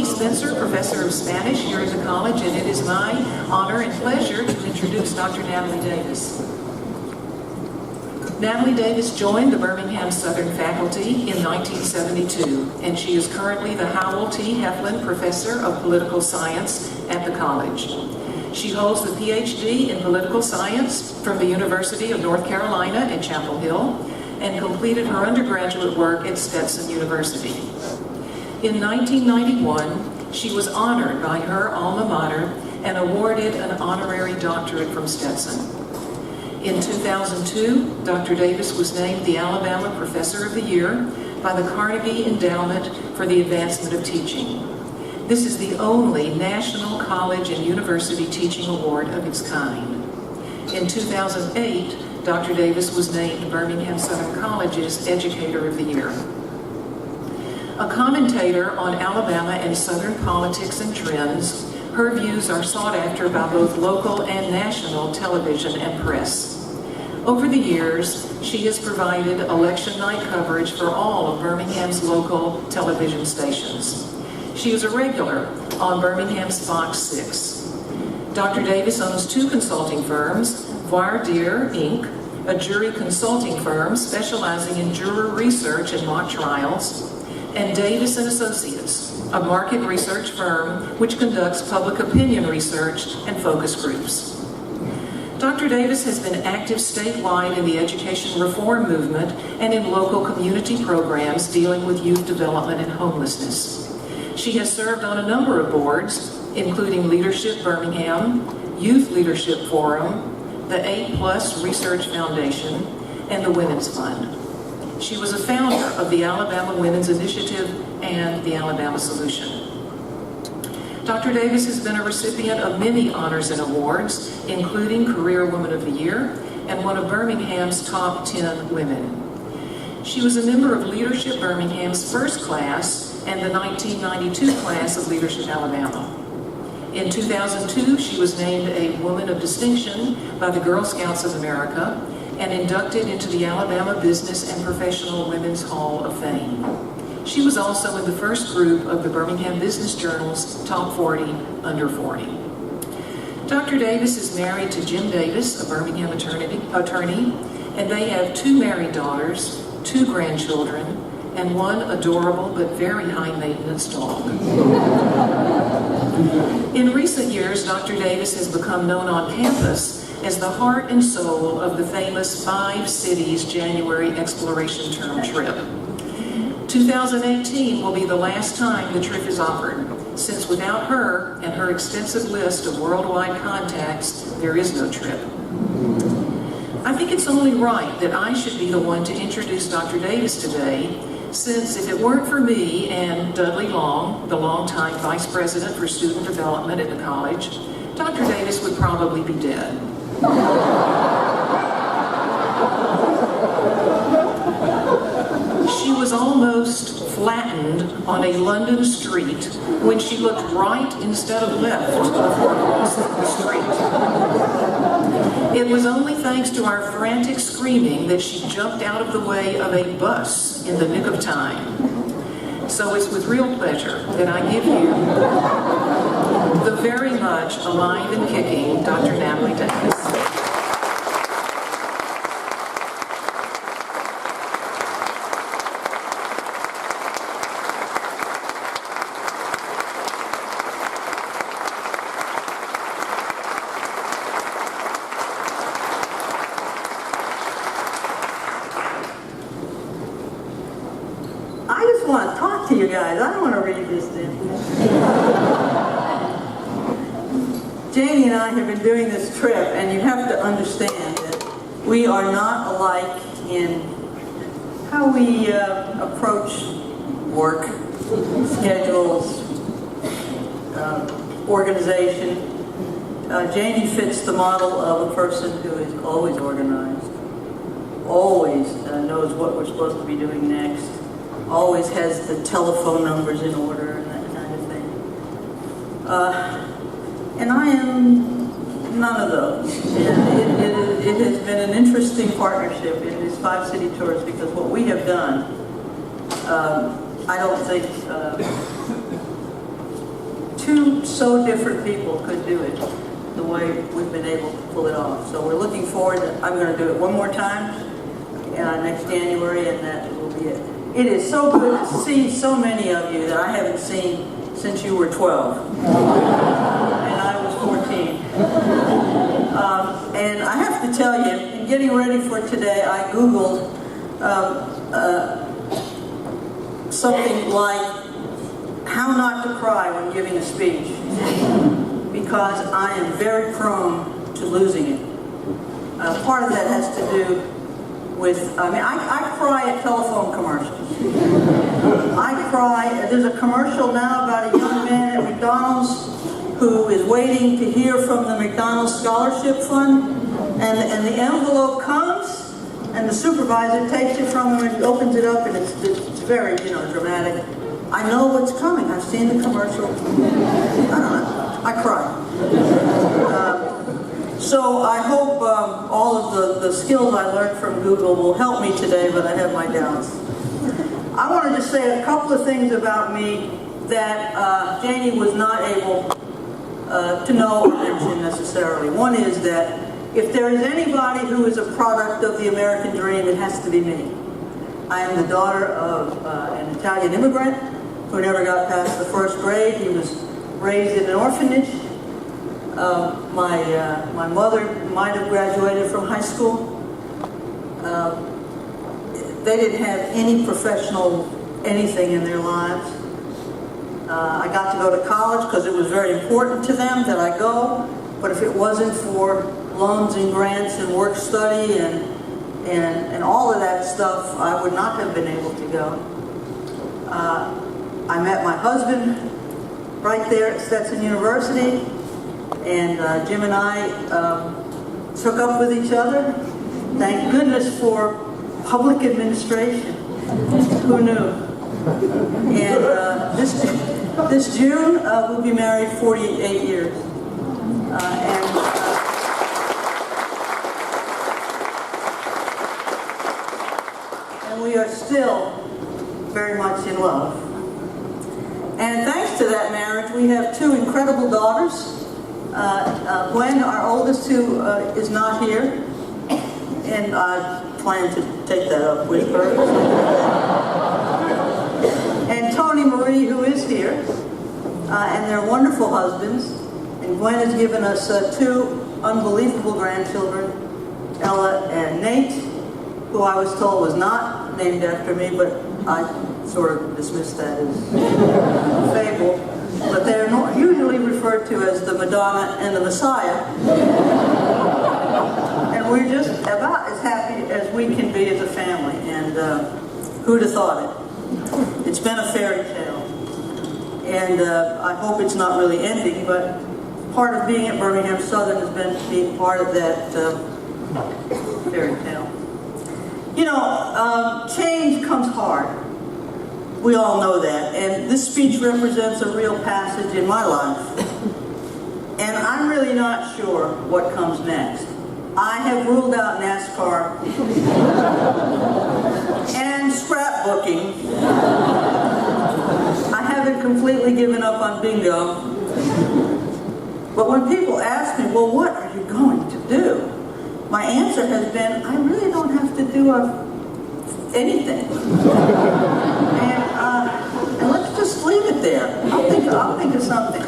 Spencer, Professor of Spanish here at the college, and it is my honor and pleasure to introduce Dr. Natalie Davis. Natalie Davis joined the Birmingham-Southern faculty in 1972, and she is currently the Howell T. Heflin Professor of Political Science at the college. She holds the PhD in Political Science from the University of North Carolina at Chapel Hill and completed her undergraduate work at Stetson University. In 1991, she was honored by her alma mater and awarded an honorary doctorate from Stetson. In 2002, Dr. Davis was named the Alabama Professor of the Year by the Carnegie Endowment for the Advancement of Teaching. This is the only national college and university teaching award of its kind. In 2008, Dr. Davis was named Birmingham-Southern College's Educator of the Year. A commentator on Alabama and Southern politics and trends, her views are sought after by both local and national television and press. Over the years, she has provided election night coverage for all of Birmingham's local television stations. She is a regular on Birmingham's Fox 6. Dr. Davis owns two consulting firms, Voir Dire, Inc., a jury consulting firm specializing in juror research and mock trials, and Davis & Associates, a market research firm which conducts public opinion research and focus groups. Dr. Davis has been active statewide in the education reform movement and in local community programs dealing with youth development and homelessness. She has served on a number of boards, including Leadership Birmingham, Youth Leadership Forum, the 8+ Research Foundation, and the Women's Fund. She was a founder of the Alabama Women's Initiative and the Alabama Solution. Dr. Davis has been a recipient of many honors and awards, including Career Woman of the Year and one of Birmingham's top 10 women. She was a member of Leadership Birmingham's first class and the 1992 class of Leadership Alabama. In 2002, she was named a Woman of Distinction by the Girl Scouts of America and inducted into the Alabama Business and Professional Women's Hall of Fame. She was also in the first group of the Birmingham Business Journal's Top 40 Under 40. Dr. Davis is married to Jim Davis, a Birmingham attorney, and they have 2 married daughters, 2 grandchildren, and 1 adorable but very high-maintenance dog. In recent years, Dr. Davis has become known on campus as the heart and soul of the famous 5 Cities January Exploration Term trip. 2018 will be the last time the trip is offered, since without her and her extensive list of worldwide contacts, there is no trip. I think it's only right that I should be the one to introduce Dr. Davis today, since if it weren't for me and Dudley Long, the longtime Vice President for Student Development at the college, Dr. Davis would probably be dead. She was almost flattened on a London street when she looked right instead of left before crossing the street. It was only thanks to our frantic screaming that she jumped out of the way of a bus in the nick of time. So it's with real pleasure that I give you the very much alive and kicking Dr. Natalie Davis. I just want to talk to you guys. I don't want to read this thing. Janie and I have been doing this trip, and you have to understand that we are not alike in how we approach work, schedules, organization. Janie fits the model of a person who is always organized, always knows what we're supposed to be doing next, always has the telephone numbers in order and that kind of thing. And I am none of those. And it has been an interesting partnership in these 5 city tours, because what we have done, I don't think so different people could do it the way we've been able to pull it off. So we're looking forward to, I'm going to do it one more time next January, and that will be it. It is so good to see so many of you that I haven't seen since you were 12, and I was 14. And I have to tell you, in getting ready for today, I Googled something like how not to cry when giving a speech, because I am very prone to losing it. Part of that has to do with, I cry at telephone commercials. I cry, there's a commercial now about a young man at McDonald's who is waiting to hear from the McDonald's Scholarship Fund, and the envelope comes, and the supervisor takes it from him and opens it up, and it's very, dramatic. I know what's coming. I've seen the commercial. I don't know. I cry. So I hope all of the skills I learned from Google will help me today, but I have my doubts. I want to just say a couple of things about me that Janie was not able to know or mention necessarily. One is that if there is anybody who is a product of the American dream, it has to be me. I am the daughter of an Italian immigrant who never got past the first grade. He was raised in an orphanage. My mother might have graduated from high school. They didn't have any professional anything in their lives. I got to go to college because it was very important to them that I go, but if it wasn't for loans and grants and work study and all of that stuff, I would not have been able to go. I met my husband right there at Stetson University, and Jim and I took up with each other. Thank goodness for public administration. Who knew? And this June, we'll be married 48 years. And we are still very much in love. And thanks to that marriage, we have two incredible daughters. Gwen, our oldest, who is not here, and I plan to take that up with her. And Tony Marie, who is here, and their wonderful husbands. And Gwen has given us two unbelievable grandchildren, Ella and Nate, who I was told was not named after me, but I sort of dismissed that as a fable. But they're usually referred to as the Madonna and the Messiah. And we're just about as happy as we can be as a family. And who'd have thought it? It's been a fairy tale. And I hope it's not really ending, but part of being at Birmingham-Southern has been being part of that fairy tale. Change comes hard. We all know that, and this speech represents a real passage in my life. And I'm really not sure what comes next. I have ruled out NASCAR and scrapbooking. I haven't completely given up on bingo. But when people ask me, well, what are you going to do? My answer has been, I really don't have to do anything. And let's just leave it there. I'll think of something.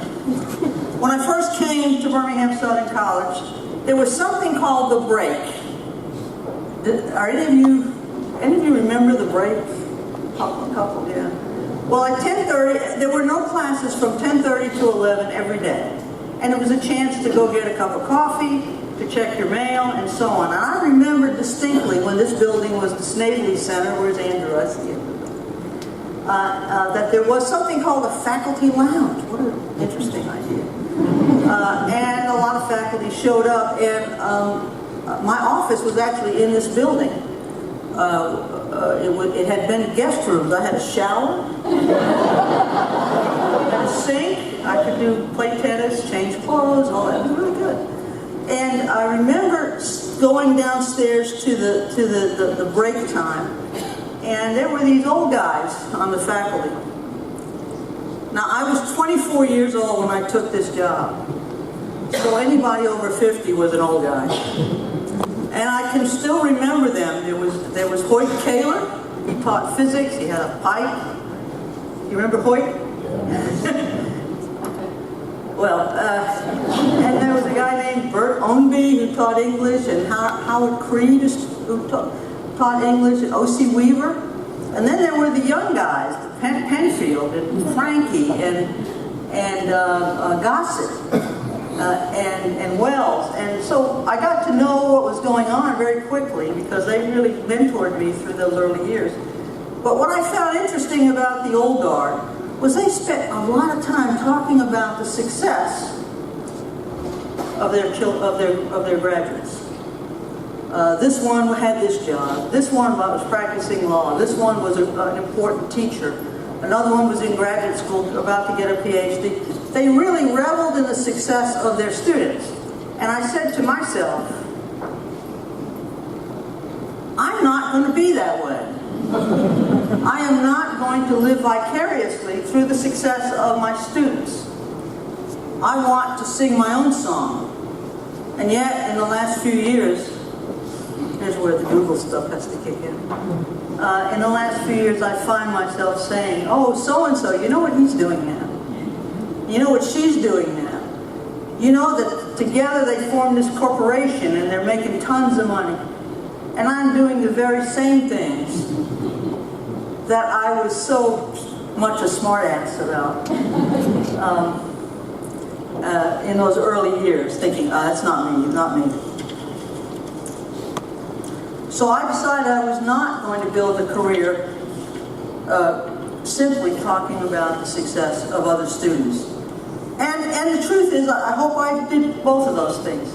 When I first came to Birmingham-Southern College, there was something called the break. Are any of you remember the break? A couple, yeah. Well, at 10:30, there were no classes from 10:30 to 11 every day. And it was a chance to go get a cup of coffee, to check your mail, and so on. And I remember distinctly when this building was the Snavely Center, where's Andrew? I see it. That there was something called a faculty lounge. What an interesting idea. And a lot of faculty showed up, and my office was actually in this building. It had been guest rooms. I had a shower, had a sink. I could play tennis, change clothes, all that. It was really good. And I remember going downstairs to the break time, and there were these old guys on the faculty. Now, I was 24 years old when I took this job. So anybody over 50 was an old guy. And I can still remember them. There was Hoyt Kaler. He taught physics. He had a pipe. You remember Hoyt? Well, and there was a guy named Bert Ownby who taught English, and Howard Creed who taught English, and O.C. Weaver. And then there were the young guys, Penfield and Frankie and Gossett and Wells. And so I got to know what was going on very quickly because they really mentored me through those early years. But what I found interesting about the old guard was they spent a lot of time talking about the success of their graduates. This one had this job. This one was practicing law. This one was an important teacher. Another one was in graduate school about to get a PhD. They really reveled in the success of their students. And I said to myself, I'm not going to be that way. I am not going to live vicariously through the success of my students. I want to sing my own song. And yet, in the last few years, here's where the Google stuff has to kick in. In the last few years, I find myself saying, oh, so-and-so, you know what he's doing now? You know what she's doing now? You know that together they formed this corporation and they're making tons of money. And I'm doing the very same things that I was so much a smartass about in those early years, thinking, that's not me, not me. So I decided I was not going to build a career simply talking about the success of other students. And the truth is, I hope I did both of those things.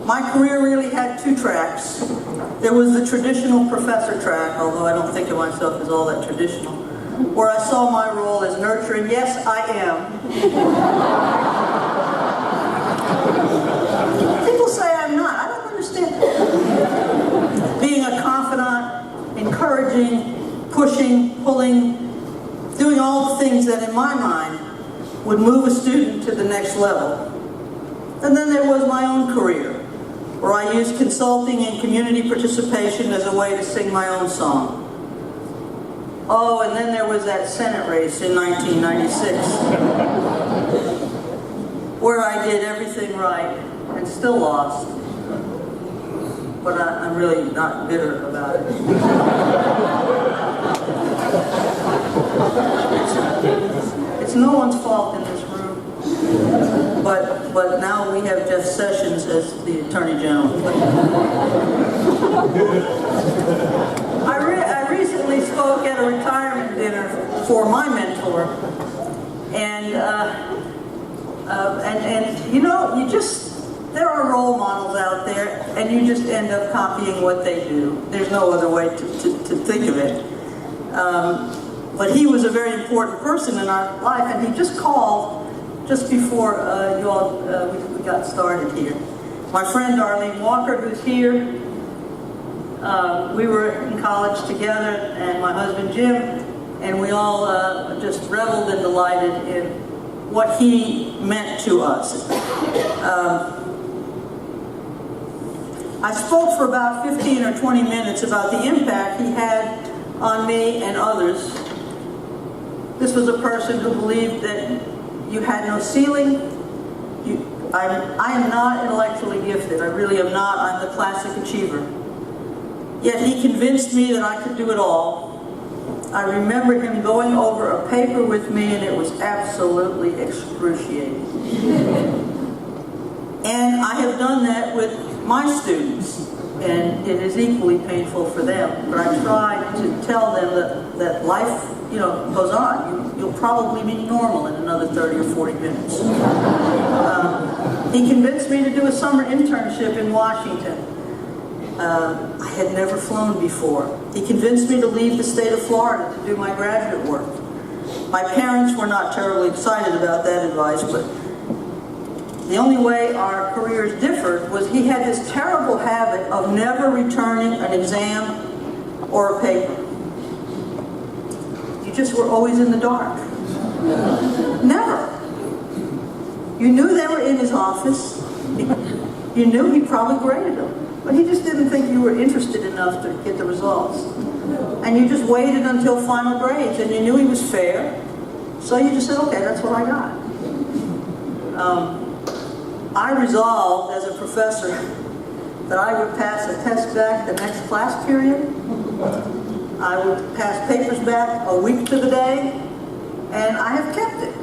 My career really had two tracks. There was the traditional professor track, although I don't think of myself as all that traditional, where I saw my role as nurturing. Yes, I am. People say I'm not. I don't understand. Being a confidant, encouraging, pushing, pulling, doing all the things that in my mind would move a student to the next level. And then there was my own career, where I used consulting and community participation as a way to sing my own song. Oh, and then there was that Senate race in 1996, where I did everything right and still lost. But I'm really not bitter about it. It's no one's fault in this room. But now we have Jeff Sessions as the Attorney General. I recently spoke at a retirement dinner for my mentor, and you know, there are role models out there, and you just end up copying what they do. There's no other way to think of it. But he was a very important person in our life, and he just called just before we got started here. My friend Darlene Walker, who's here, we were in college together, and my husband Jim, and we all just reveled and delighted in what he meant to us. I spoke for about 15 or 20 minutes about the impact he had on me and others. This was a person who believed that you had no ceiling. I am not intellectually gifted. I really am not. I'm the classic achiever. Yet he convinced me that I could do it all. I remember him going over a paper with me, and it was absolutely excruciating. And I have done that with my students, and it is equally painful for them. But I try to tell them that life, goes on. You'll probably be normal in another 30 or 40 minutes. He convinced me to do a summer internship in Washington. I had never flown before. He convinced me to leave the state of Florida to do my graduate work. My parents were not terribly excited about that advice, but the only way our careers differed was he had this terrible habit of never returning an exam or a paper. You just were always in the dark. Never. You knew they were in his office. You knew he probably graded them. But he just didn't think you were interested enough to get the results. And you just waited until final grades, and you knew he was fair. So you just said, okay, that's what I got. I resolved as a professor that I would pass a test back the next class period. I would pass papers back a week to the day, and I have kept it.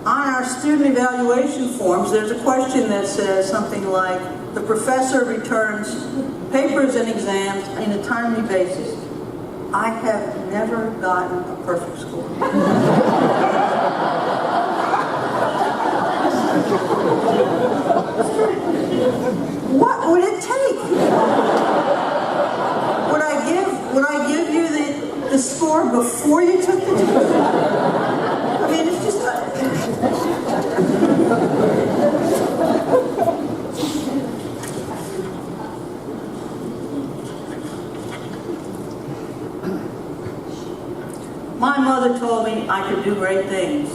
On our student evaluation forms, there's a question that says something like, the professor returns papers and exams on a timely basis. I have never gotten a perfect score. What would it take? Would I give you the score before you took the test? I mean, it's just My mother told me I could do great things.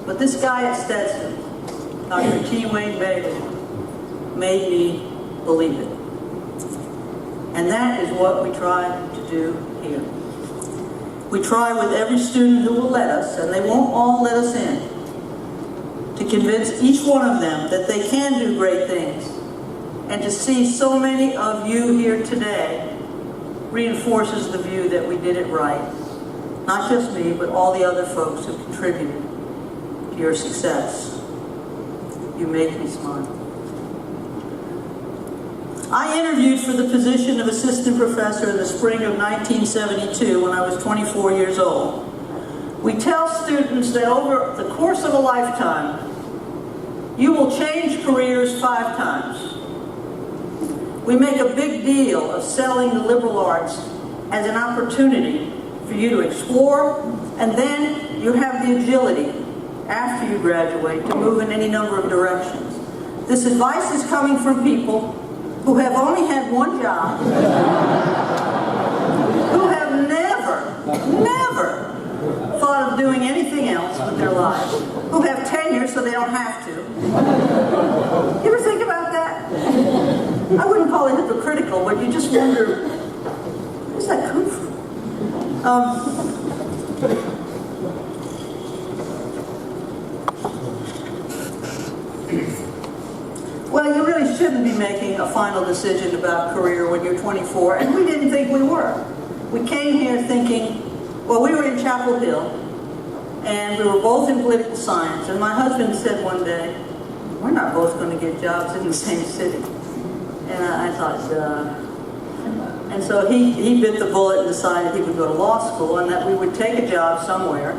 But this guy at Stetson, Dr. T. Wayne Bailey, made me believe it. And that is what we try to do here. We try with every student who will let us, and they won't all let us in, to convince each one of them that they can do great things. And to see so many of you here today reinforces the view that we did it right. Not just me, but all the other folks who contributed to your success. You make me smile. I interviewed for the position of assistant professor in the spring of 1972 when I was 24 years old. We tell students that over the course of a lifetime, you will change careers 5 times. We make a big deal of selling the liberal arts as an opportunity for you to explore, and then you have the agility after you graduate to move in any number of directions. This advice is coming from people who have only had one job, who have never thought of doing anything else with their lives, who have tenure so they don't have to. You ever think about that? I wouldn't call it hypocritical, but you just wonder, where's that come from? Well, you really shouldn't be making a final decision about career when you're 24, and we didn't think we were. We came here thinking, well, we were in Chapel Hill, and we were both in political science, and my husband said one day, we're not both going to get jobs in the same city. And I thought, and so he bit the bullet and decided he would go to law school, and that we would take a job somewhere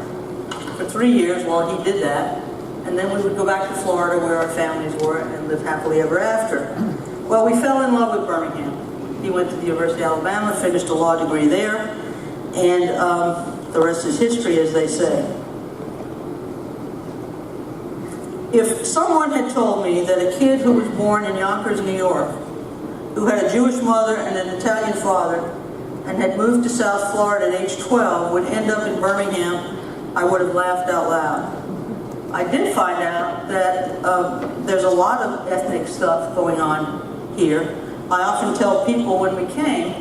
for 3 years while he did that, and then we would go back to Florida where our families were and live happily ever after. Well, we fell in love with Birmingham. He went to the University of Alabama, finished a law degree there, and the rest is history, as they say. If someone had told me that a kid who was born in Yonkers, New York, who had a Jewish mother and an Italian father, and had moved to South Florida at age 12, would end up in Birmingham, I would have laughed out loud. I did find out that there's a lot of ethnic stuff going on here. I often tell people when we came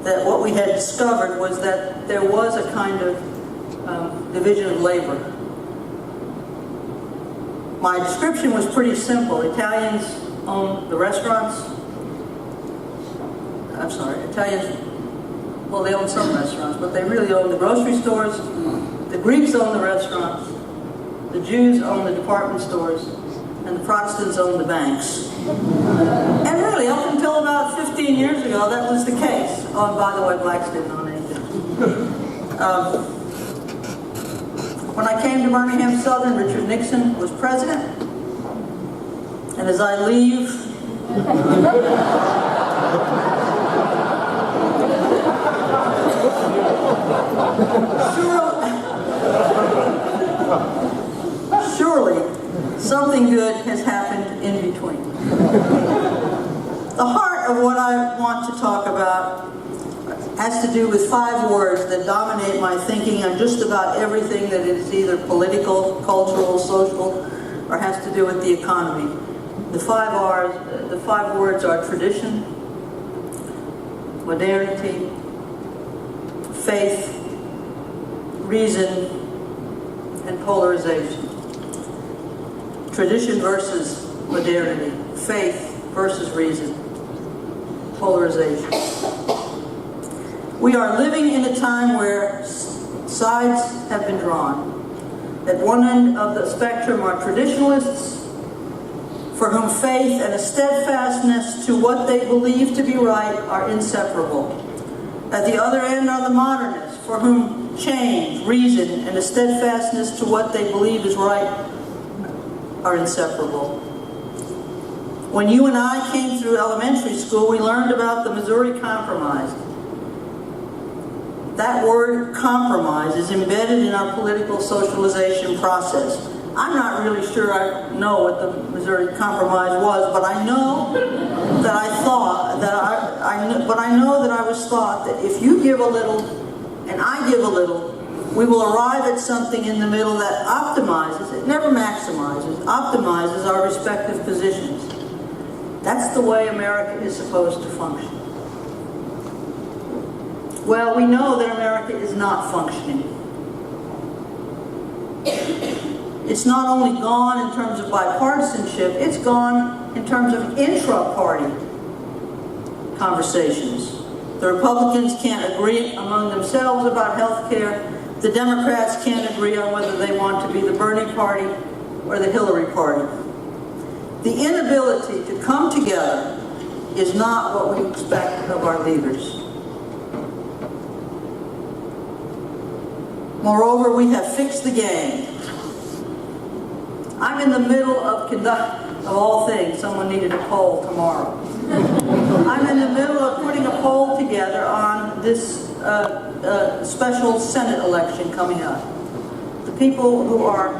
that what we had discovered was that there was a kind of division of labor. My description was pretty simple. Italians own the restaurants. Italians, well, they own some restaurants, but they really own the grocery stores. The Greeks own the restaurants. The Jews own the department stores. And the Protestants own the banks. And really, up until about 15 years ago, that was the case. Oh, and by the way, blacks didn't own anything. When I came to Birmingham-Southern, Richard Nixon was president. And as I leave, surely something good has happened in between. The heart of what I want to talk about has to do with 5 words that dominate my thinking on just about everything that is either political, cultural, social, or has to do with the economy. The 5 words are tradition, modernity, faith, reason, and polarization. Tradition versus modernity, faith versus reason, polarization. We are living in a time where sides have been drawn. At one end of the spectrum are traditionalists, for whom faith and a steadfastness to what they believe to be right are inseparable. At the other end are the modernists, for whom change, reason, and a steadfastness to what they believe is right are inseparable. When you and I came through elementary school, we learned about the Missouri Compromise. That word compromise is embedded in our political socialization process. I'm not really sure I know what the Missouri Compromise was, but I know that I was taught that if you give a little and I give a little, we will arrive at something in the middle that optimizes, it never maximizes, optimizes our respective positions. That's the way America is supposed to function. Well, we know that America is not functioning. It's not only gone in terms of bipartisanship, it's gone in terms of intra-party conversations. The Republicans can't agree among themselves about health care. The Democrats can't agree on whether they want to be the Bernie party or the Hillary party. The inability to come together is not what we expect of our leaders. Moreover, we have fixed the game. I'm in the middle of all things, someone needed a poll tomorrow. I'm in the middle of putting a poll together on this special Senate election coming up. The people who are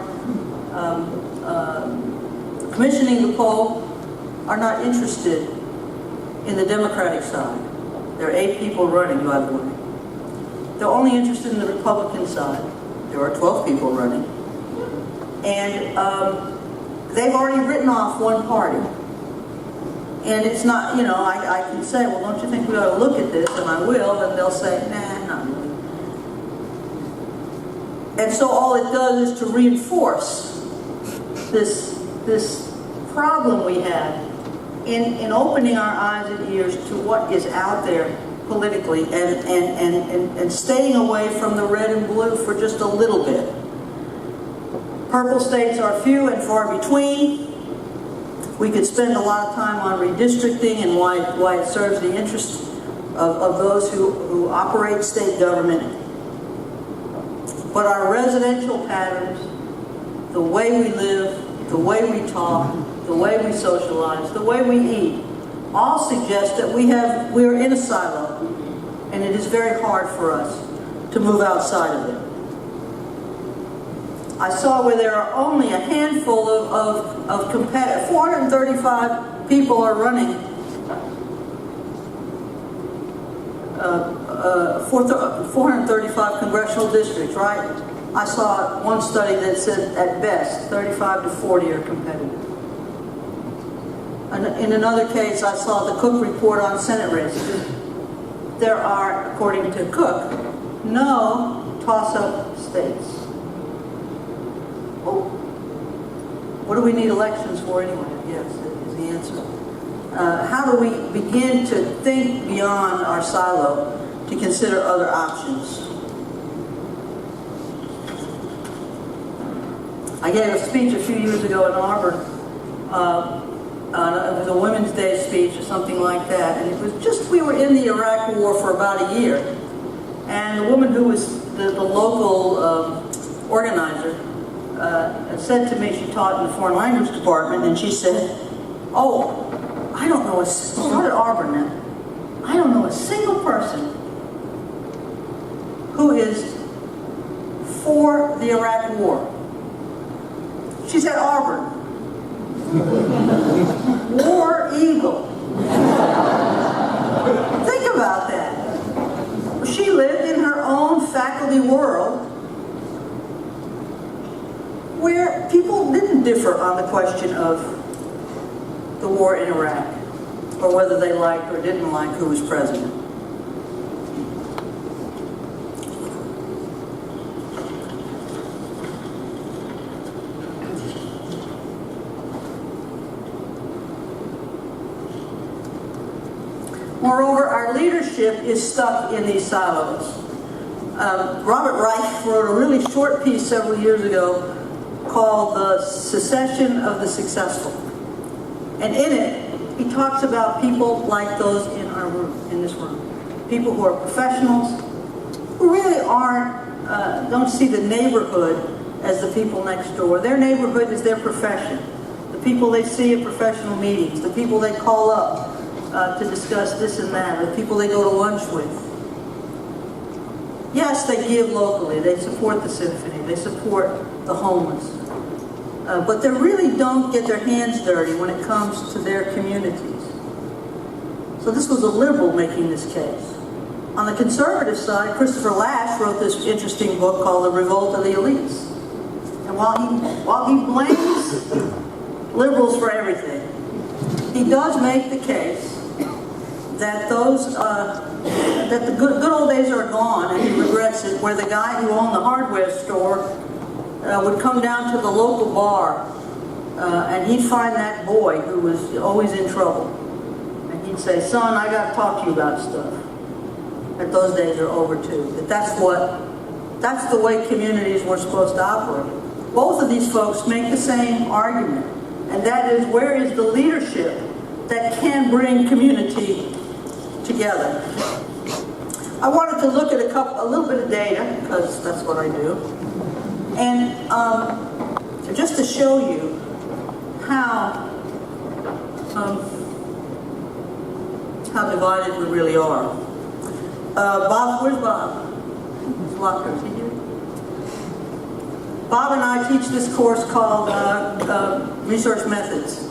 commissioning the poll are not interested in the Democratic side. There are 8 people running, by the way. They're only interested in the Republican side. There are 12 people running. And they've already written off one party. And it's not, I can say, well, don't you think we ought to look at this? And I will, and they'll say, nah, not really. And so all it does is to reinforce this problem we have in opening our eyes and ears to what is out there politically and staying away from the red and blue for just a little bit. Purple states are few and far between. We could spend a lot of time on redistricting and why it serves the interests of those who operate state government. But our residential patterns, the way we live, the way we talk, the way we socialize, the way we eat, all suggest that we're in a silo, and it is very hard for us to move outside of it. I saw where there are only a handful of competitors. 435 people are running. 435 congressional districts, right? I saw one study that said at best 35 to 40 are competitive. In another case, I saw the Cook report on Senate races. There are, according to Cook, no toss-up states. Oh, what do we need elections for anyway? Yes, is the answer. How do we begin to think beyond our silo to consider other options? I gave a speech a few years ago in Auburn. It was a Women's Day speech or something like that, and it was just, we were in the Iraq War for about a year, and the woman who was the local organizer said to me, she taught in the foreign language department, and she said, oh, I don't know, started Auburn now, I don't know a single person who is for the Iraq War. She said Auburn. War Eagle. Think about that. faculty world where people didn't differ on the question of the war in Iraq, or whether they liked or didn't like who was president. Moreover, our leadership is stuck in these silos. Robert Reich wrote a really short piece several years ago called The Secession of the Successful. And in it, he talks about people like those in our room, in this room. People who are professionals, who really don't see the neighborhood as the people next door. Their neighborhood is their profession. The people they see at professional meetings, the people they call up to discuss this and that, the people they go to lunch with. Yes, they give locally, they support the symphony, they support the homeless. But they really don't get their hands dirty when it comes to their communities. So this was a liberal making this case. On the conservative side, Christopher Lasch wrote this interesting book called The Revolt of the Elites. And while he blames liberals for everything, he does make the case that that the good old days are gone, and he regrets it, where the guy who owned the hardware store would come down to the local bar and he'd find that boy who was always in trouble. And he'd say, "Son, I got to talk to you about stuff." That those days are over too. That's the way communities were supposed to operate. Both of these folks make the same argument, and that is, where is the leadership that can bring community together? I wanted to look at a little bit of data, because that's what I do, and just to show you how divided we really are. Bob, where's Bob? He's locked up. Is he here? Bob and I teach this course called Research Methods,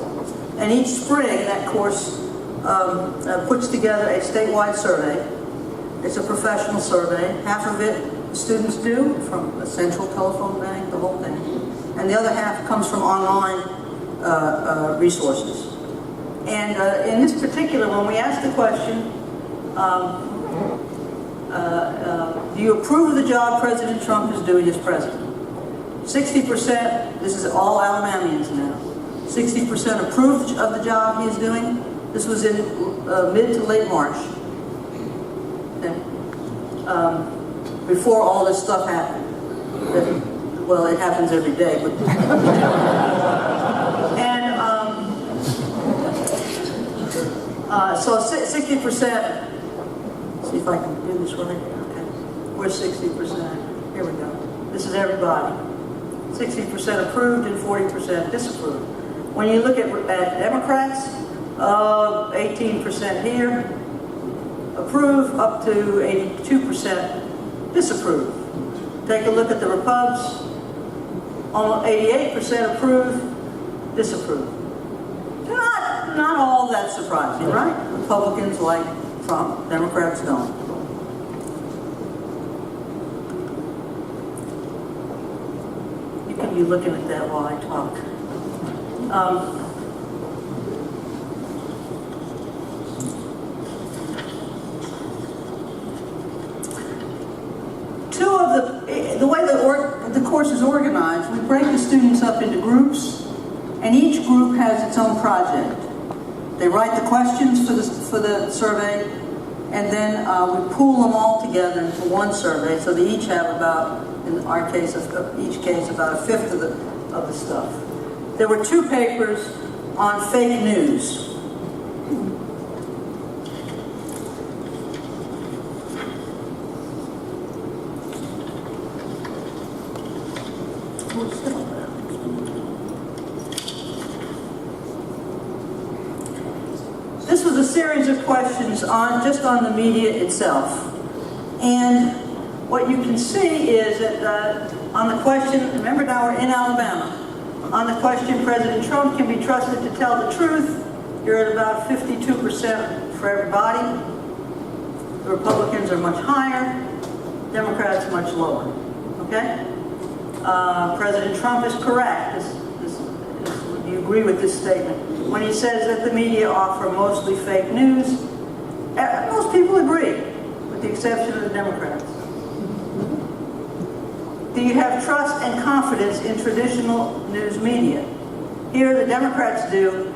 and each spring that course puts together a statewide survey. It's a professional survey. Half of it students do from a central telephone bank, the whole thing, and the other half comes from online resources. And in this particular one, we asked the question, do you approve of the job President Trump is doing as president? 60%, this is all Alabamians now, 60% approved of the job he is doing. This was in mid to late March, okay. Before all this stuff happened. Well, it happens every day, but so 60%. See if I can do this right. Okay, where's 60%? Here we go. This is everybody. 60% approved and 40% disapproved. When you look at Democrats, 18% here, approve, up to 82% disapprove. Take a look at the Repubs, almost 88% approve, disapprove. Not all that surprising, right? Republicans like Trump, Democrats don't. You can be looking at that while I talk. The way the course is organized, we break the students up into groups, and each group has its own project. They write the questions for the survey, and then we pool them all together into one survey, so they each have about, in our case, each case, about a fifth of the stuff. There were 2 papers on fake news. This was a series of questions just on the media itself. And what you can see is that on the question, remember now we're in Alabama, on the question, President Trump can be trusted to tell the truth, you're at about 52% for everybody. The Republicans are much higher. Democrats much lower. Okay? President Trump is correct. Do you agree with this statement? When he says that the media offer mostly fake news, most people agree, with the exception of the Democrats. Do you have trust and confidence in traditional news media? Here, the Democrats do,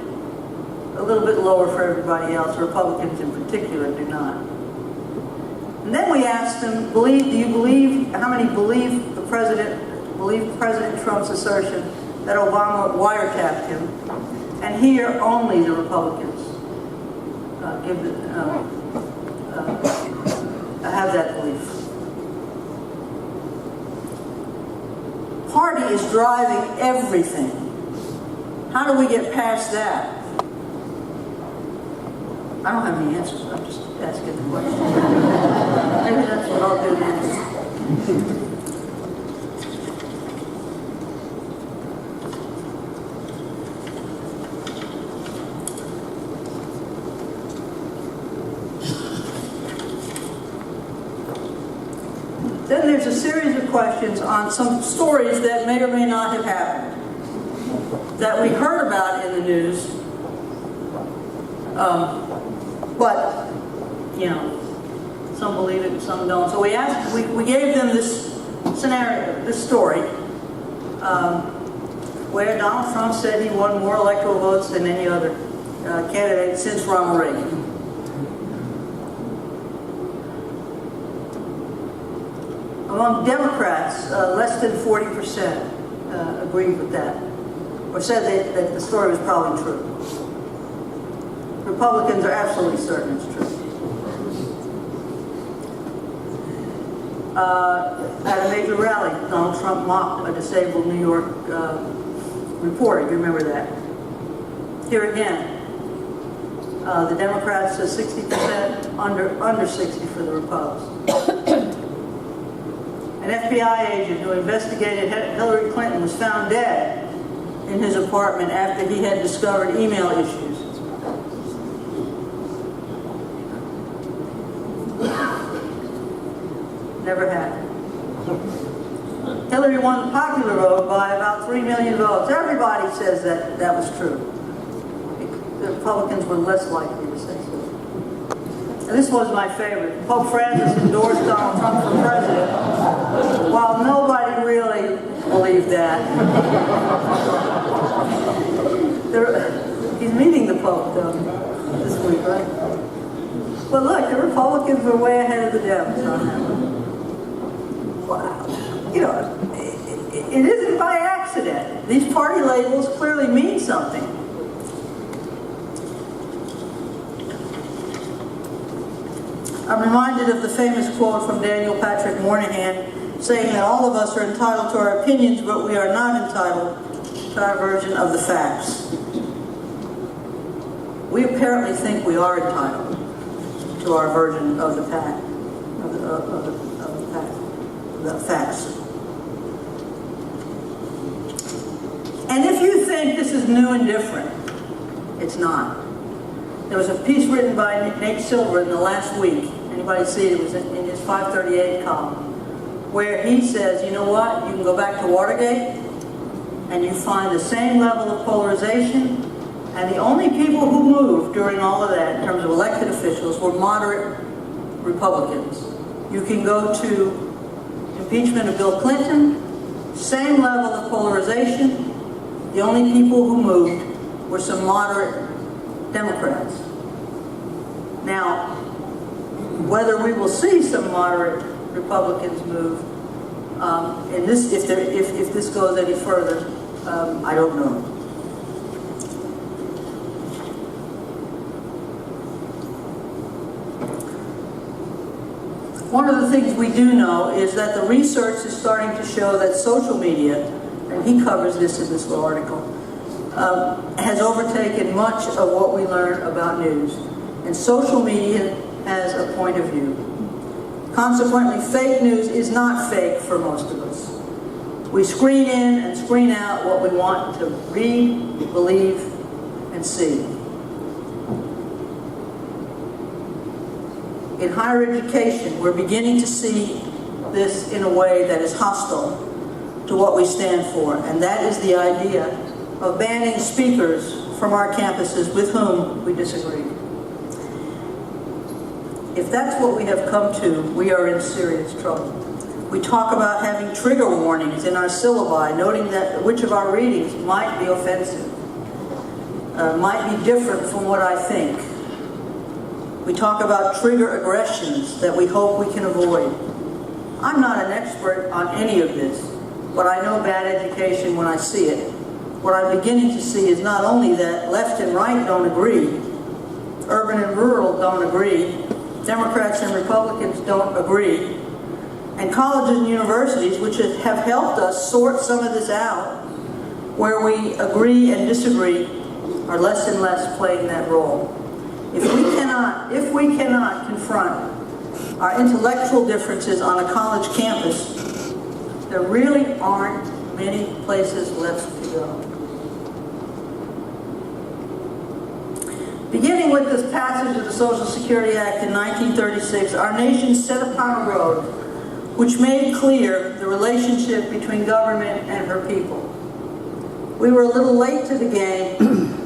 a little bit lower for everybody else. Republicans in particular do not. And then we asked them, how many believe President Trump's assertion that Obama wiretapped him? And here, only the Republicans have that belief. Party is driving everything. How do we get past that? I don't have any answers. I'm just asking the question. Maybe that's what I'll do next. Then there's a series of questions on some stories that may or may not have happened, that we heard about in the news, but, you know, some believe it and some don't. So we gave them this scenario, this story, where Donald Trump said he won more electoral votes than any other candidate since Ronald Reagan. Among Democrats, less than 40% agreed with that, or said that the story was probably true. Republicans are absolutely certain it's true. At a major rally, Donald Trump mocked a disabled New York reporter. You remember that? Here again, the Democrats said 60%, under 60 for the Republicans. An FBI agent who investigated Hillary Clinton was found dead in his apartment after he had discovered email issues. Never happened. Hillary won the popular vote by about 3 million votes. Everybody says that was true. The Republicans were less likely to say so. And this was my favorite. Pope Francis endorsed Donald Trump for president, while nobody really believed that. He's meeting the Pope, though, this week, right? But look, the Republicans were way ahead of the Dems on that one. Wow. You know, it isn't by accident. These party labels clearly mean something. I'm reminded of the famous quote from Daniel Patrick Moynihan saying that all of us are entitled to our opinions, but we are not entitled to our version of the facts. We apparently think we are entitled to our version of the fact, the facts. And if you think this is new and different, it's not. There was a piece written by Nate Silver in the last week. Anybody see it? It was in his 538 column, where he says, you know what? You can go back to Watergate, and you find the same level of polarization, and the only people who moved during all of that, in terms of elected officials, were moderate Republicans. You can go to impeachment of Bill Clinton, same level of polarization. The only people who moved were some moderate Democrats. Now, whether we will see some moderate Republicans move in this, if this goes any further, I don't know. One of the things we do know is that the research is starting to show that social media, and he covers this in this little article, has overtaken much of what we learn about news. And social media has a point of view. Consequently, fake news is not fake for most of us. We screen in and screen out what we want to read, believe, and see. In higher education, we're beginning to see this in a way that is hostile to what we stand for, and that is the idea of banning speakers from our campuses with whom we disagree. If that's what we have come to, we are in serious trouble. We talk about having trigger warnings in our syllabi, noting that which of our readings might be offensive, might be different from what I think. We talk about trigger aggressions that we hope we can avoid. I'm not an expert on any of this, but I know bad education when I see it. What I'm beginning to see is not only that left and right don't agree, urban and rural don't agree, Democrats and Republicans don't agree, and colleges and universities, which have helped us sort some of this out, where we agree and disagree, are less and less playing that role. If we cannot confront our intellectual differences on a college campus, there really aren't many places left to go. Beginning with this passage of the Social Security Act in 1936, our nation set upon a road which made clear the relationship between government and her people. We were a little late to the game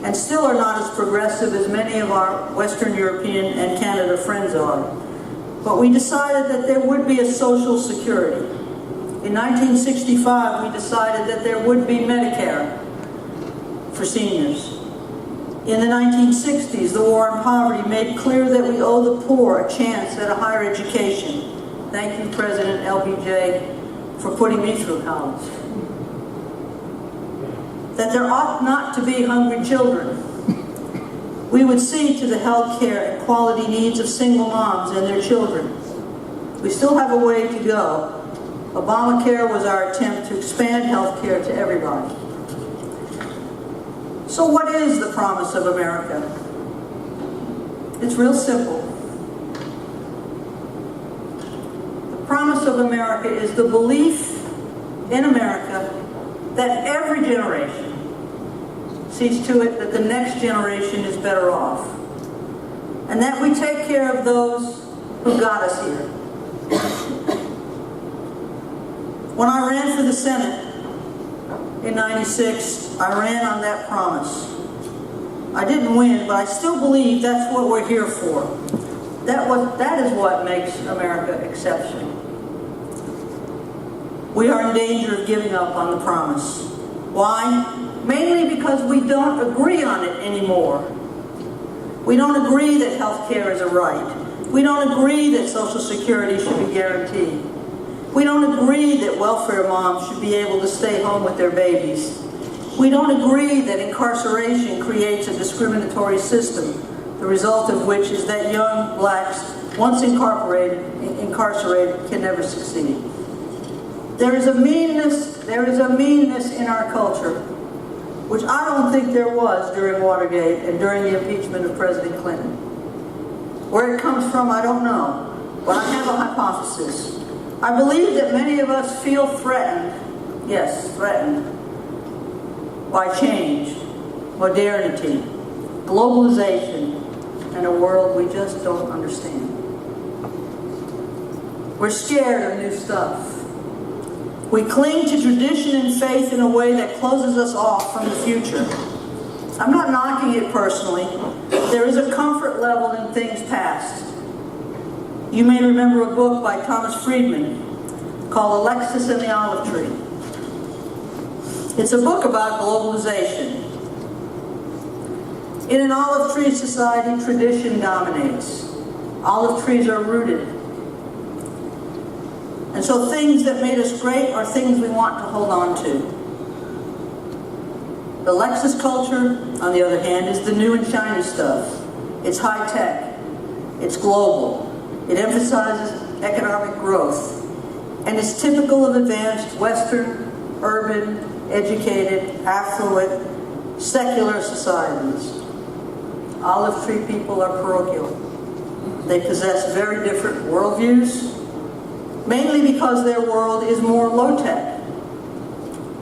and still are not as progressive as many of our Western European and Canada friends are. But we decided that there would be a Social Security. In 1965, we decided that there would be Medicare for seniors. In the 1960s, the war on poverty made clear that we owe the poor a chance at a higher education. Thank you, President LBJ, for putting me through college. That there ought not to be hungry children. We would see to the health care and quality needs of single moms and their children. We still have a way to go. Obamacare was our attempt to expand health care to everybody. So what is the promise of America? It's real simple. The promise of America is the belief in America that every generation sees to it that the next generation is better off, and that we take care of those who got us here. When I ran for the Senate in '96, I ran on that promise. I didn't win, but I still believe that's what we're here for. That is what makes America exceptional. We are in danger of giving up on the promise. Why? Mainly because we don't agree on it anymore. We don't agree that health care is a right. We don't agree that Social Security should be guaranteed. We don't agree that welfare moms should be able to stay home with their babies. We don't agree that incarceration creates a discriminatory system, the result of which is that young blacks, once incarcerated, can never succeed. There is a meanness in our culture, which I don't think there was during Watergate and during the impeachment of President Clinton. Where it comes from, I don't know, but I have a hypothesis. I believe that many of us feel threatened, yes, threatened, by change, modernity, globalization, and a world we just don't understand. We're scared of new stuff. We cling to tradition and faith in a way that closes us off from the future. I'm not knocking it personally. There is a comfort level in things past. You may remember a book by Thomas Friedman called Alexis and the Olive Tree. It's a book about globalization. In an olive tree society, tradition dominates. Olive trees are rooted. And so things that made us great are things we want to hold on to. The Lexus culture, on the other hand, is the new and shiny stuff. It's high tech. It's global. It emphasizes economic growth. And it's typical of advanced Western, urban, educated, affluent, secular societies. Olive tree people are parochial. They possess very different worldviews, mainly because their world is more low-tech,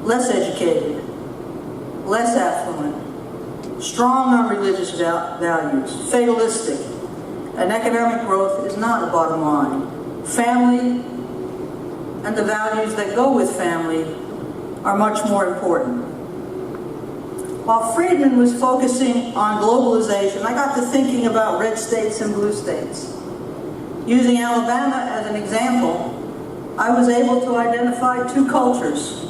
less educated, less affluent, strong on religious values, fatalistic, and economic growth is not a bottom line. Family and the values that go with family are much more important. While Friedman was focusing on globalization, I got to thinking about red states and blue states. Using Alabama as an example, I was able to identify two cultures,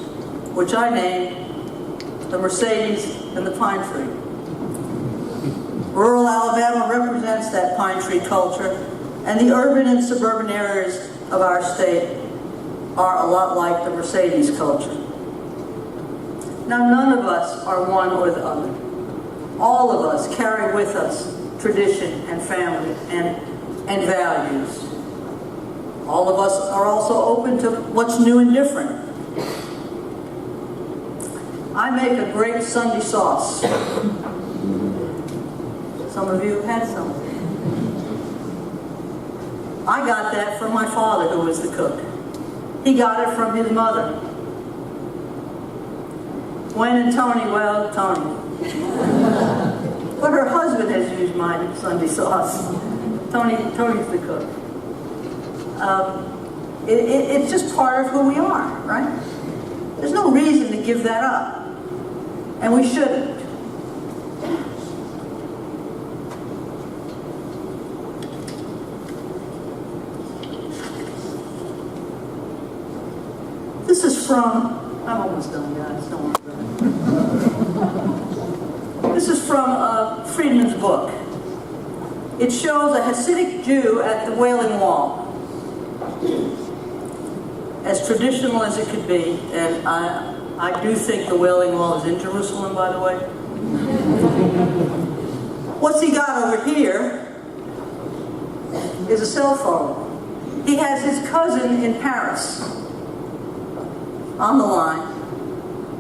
which I named the Mercedes and the pine tree. Rural Alabama represents that pine tree culture, and the urban and suburban areas of our state are a lot like the Mercedes culture. Now, none of us are one or the other. All of us carry with us tradition and family and values. All of us are also open to what's new and different. I make a great Sunday sauce. Some of you have had some. I got that from my father, who was the cook. He got it from his mother. Gwen and Tony, well, Tony. But her husband has used my Sunday sauce. Tony's the cook. It's just part of who we are, right? There's no reason to give that up. And we shouldn't. This is from, I'm almost done, guys, don't worry. This is from Friedman's book. It shows a Hasidic Jew at the Wailing Wall. As traditional as it could be, and I do think the Wailing Wall is in Jerusalem, by the way. What's he got over here is a cell phone. He has his cousin in Paris on the line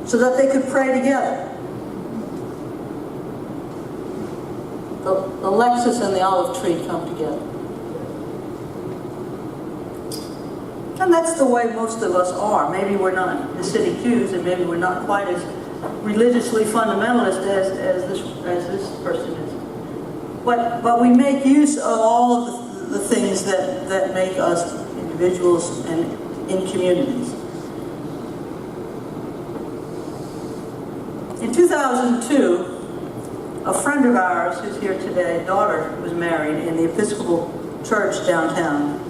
so that they could pray together. The Lexus and the olive tree come together. And that's the way most of us are. Maybe we're not Hasidic Jews, and maybe we're not quite as religiously fundamentalist as this person is. But we make use of all of the things that make us individuals and in communities. In 2002, a friend of ours who's here today, daughter, was married in the Episcopal Church downtown.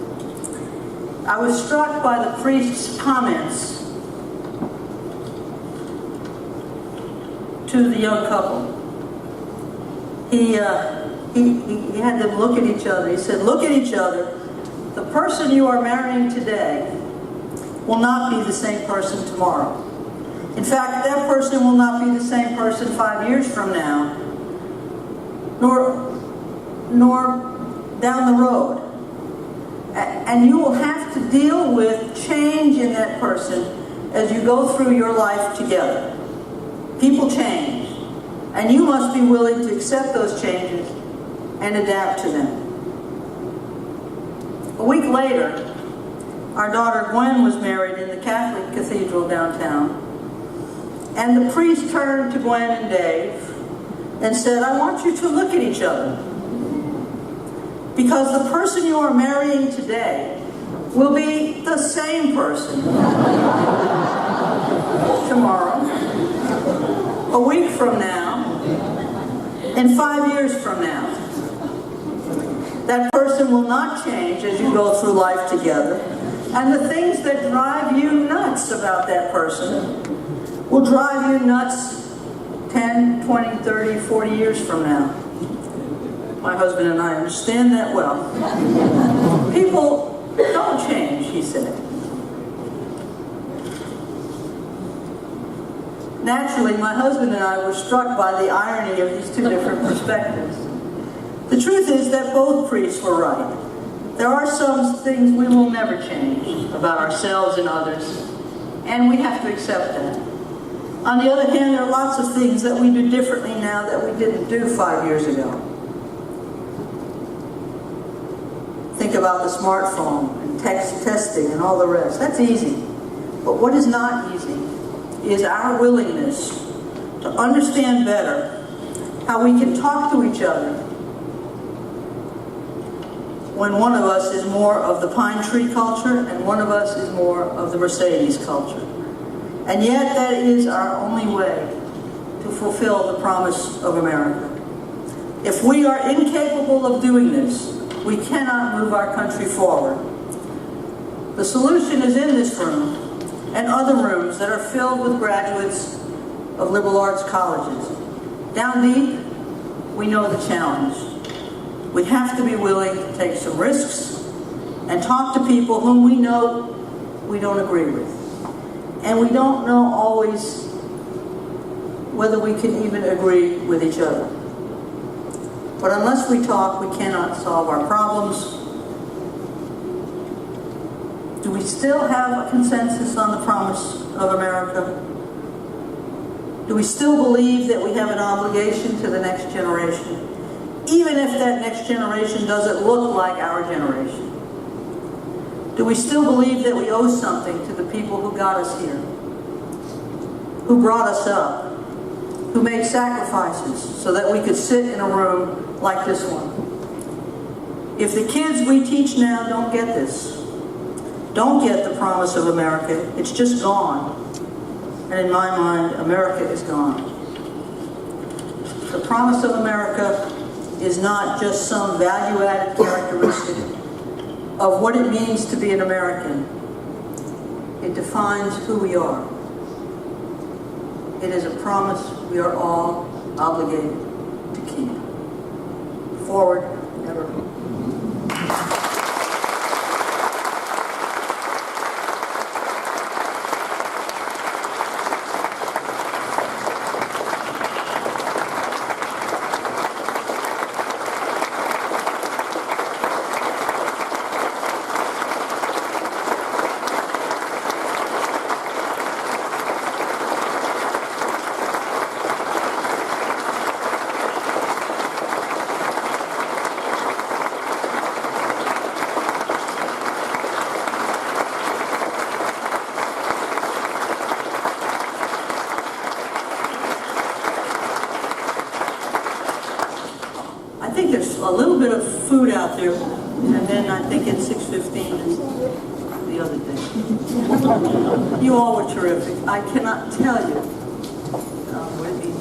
I was struck by the priest's comments to the young couple. He had them look at each other. He said, "Look at each other. The person you are marrying today will not be the same person tomorrow. In fact, that person will not be the same person 5 years from now, nor down the road. And you will have to deal with change in that person as you go through your life together. People change, and you must be willing to accept those changes and adapt to them." A week later, our daughter Gwen was married in the Catholic Cathedral downtown, and the priest turned to Gwen and Dave and said, "I want you to look at each other. Because the person you are marrying today will be the same person tomorrow, a week from now, and 5 years from now. That person will not change as you go through life together, and the things that drive you nuts about that person will drive you nuts 10, 20, 30, 40 years from now." My husband and I understand that well. People don't change, he said. Naturally, my husband and I were struck by the irony of these two different perspectives. The truth is that both priests were right. There are some things we will never change about ourselves and others, and we have to accept that. On the other hand, there are lots of things that we do differently now that we didn't do 5 years ago. Think about the smartphone and texting and all the rest. That's easy. But what is not easy is our willingness to understand better how we can talk to each other when one of us is more of the pine tree culture and one of us is more of the Mercedes culture. And yet that is our only way to fulfill the promise of America. If we are incapable of doing this, we cannot move our country forward. The solution is in this room and other rooms that are filled with graduates of liberal arts colleges. Down deep, we know the challenge. We have to be willing to take some risks and talk to people whom we know we don't agree with. And we don't know always whether we can even agree with each other. But unless we talk, we cannot solve our problems. Do we still have a consensus on the promise of America? Do we still believe that we have an obligation to the next generation, even if that next generation doesn't look like our generation? Do we still believe that we owe something to the people who got us here, who brought us up, who made sacrifices so that we could sit in a room like this one? If the kids we teach now don't get this, don't get the promise of America, it's just gone. And in my mind, America is gone. The promise of America is not just some value-added characteristic of what it means to be an American. It defines who we are. It is a promise we are all obligated to keep. Forward, never. I think there's a little bit of food out there, and then I think at 6:15 is the other thing. You all were terrific. I cannot tell you where these